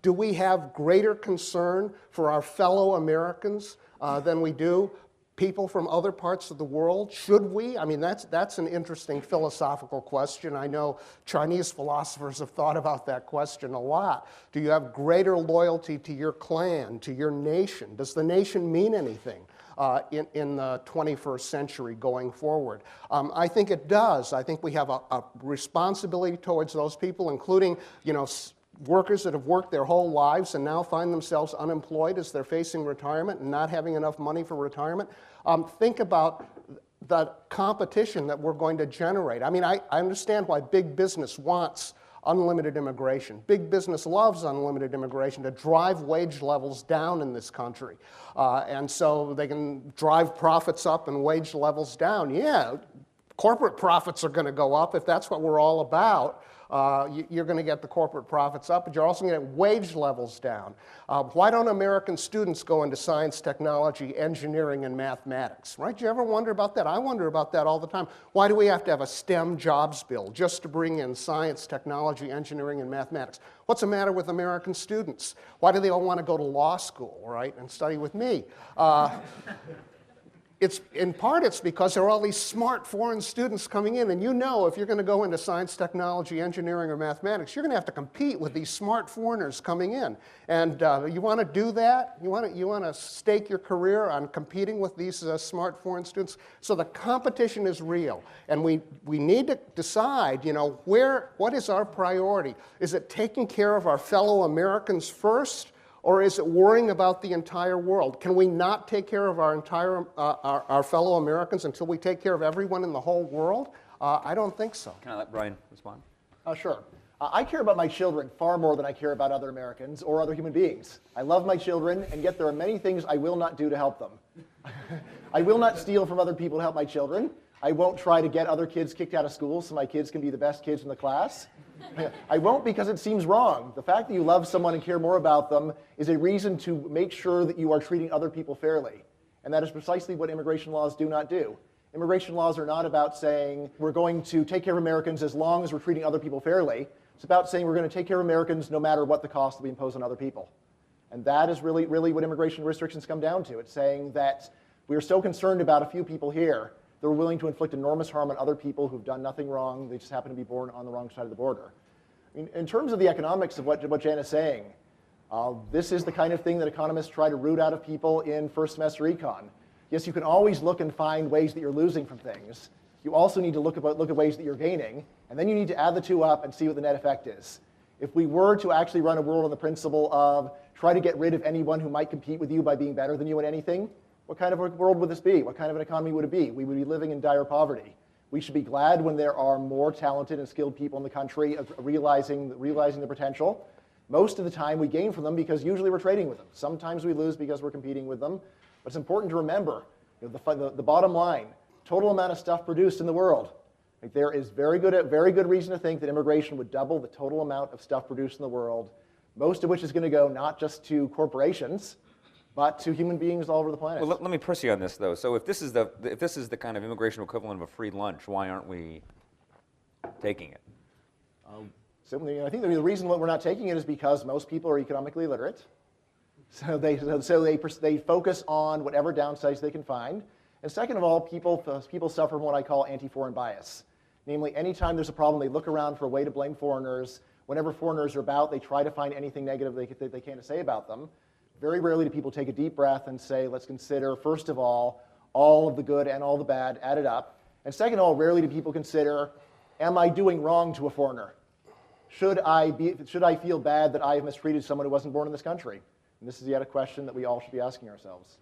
Do we have greater concern for our fellow Americans than we do people from other parts of the world? Should we? I mean, that's an interesting philosophical question. I know Chinese philosophers have thought about that question a lot. Do you have greater loyalty to your clan, to your nation? Does the nation mean anything in the 21st century going forward? I think it does. I think we have a responsibility towards those people, including, workers that have worked their whole lives and now find themselves unemployed as they're facing retirement and not having enough money for retirement. Think about the competition that we're going to generate. I mean, I understand why big business wants unlimited immigration. Big business loves unlimited immigration to drive wage levels down in this country. And so they can drive profits up and wage levels down. Yeah, corporate profits are going to go up if that's what we're all about. You're going to get the corporate profits up, but you're also going to get wage levels down. Why don't American students go into science, technology, engineering, and mathematics, right? Do you ever wonder about that? I wonder about that all the time. Why do we have to have a STEM jobs bill just to bring in science, technology, engineering, and mathematics? What's the matter with American students? Why do they all want to go to law school, right, and study with me? In part, it's because there are all these smart foreign students coming in, and if you're going to go into science, technology, engineering, or mathematics, you're going to have to compete with these smart foreigners coming in. And you want to do that? You want to stake your career on competing with these smart foreign students? So the competition is real, and we need to decide, what is our priority? Is it taking care of our fellow Americans first? Or is it worrying about the entire world? Can we not take care of our fellow Americans until we take care of everyone in the whole world? I don't think so. Can I let Bryan respond? Sure. I care about my children far more than I care about other Americans or other human beings. I love my children, and yet there are many things I will not do to help them. I will not steal from other people to help my children. I won't try to get other kids kicked out of school so my kids can be the best kids in the class. I won't because it seems wrong. The fact that you love someone and care more about them is a reason to make sure that you are treating other people fairly. And that is precisely what immigration laws do not do. Immigration laws are not about saying we're going to take care of Americans as long as we're treating other people fairly. It's about saying we're going to take care of Americans no matter what the cost that we impose on other people. And that is really what immigration restrictions come down to. It's saying that we are so concerned about a few people here that we're willing to inflict enormous harm on other people who've done nothing wrong. They just happen to be born on the wrong side of the border. In terms of the economics of what Jan is saying, this is the kind of thing that economists try to root out of people in first semester econ. Yes, you can always look and find ways that you're losing from things. You also need to look at ways that you're gaining, and then you need to add the two up and see what the net effect is. If we were to actually run a world on the principle of try to get rid of anyone who might compete with you by being better than you at anything, what kind of a world would this be? What kind of an economy would it be? We would be living in dire poverty. We should be glad when there are more talented and skilled people in the country realizing the potential. Most of the time we gain from them because usually we're trading with them. Sometimes we lose because we're competing with them. But it's important to remember the bottom line, total amount of stuff produced in the world. There is very good reason to think that immigration would double the total amount of stuff produced in the world, most of which is going to go not just to corporations, but to human beings all over the planet. Well, let me press you on this, though. So if this is the kind of immigration equivalent of a free lunch, why aren't we taking it? I think the reason why we're not taking it is because most people are economically illiterate. So they focus on whatever downsides they can find. And second of all, people suffer from what I call anti-foreign bias. Namely, anytime there's a problem, they look around for a way to blame foreigners. Whenever foreigners are about, they try to find anything negative they can to say about them. Very rarely do people take a deep breath and say, let's consider, first of all of the good and all the bad added up. And second of all, rarely do people consider, am I doing wrong to a foreigner? Should I feel bad that I have mistreated someone who wasn't born in this country? And this is yet a question that we all should be asking ourselves.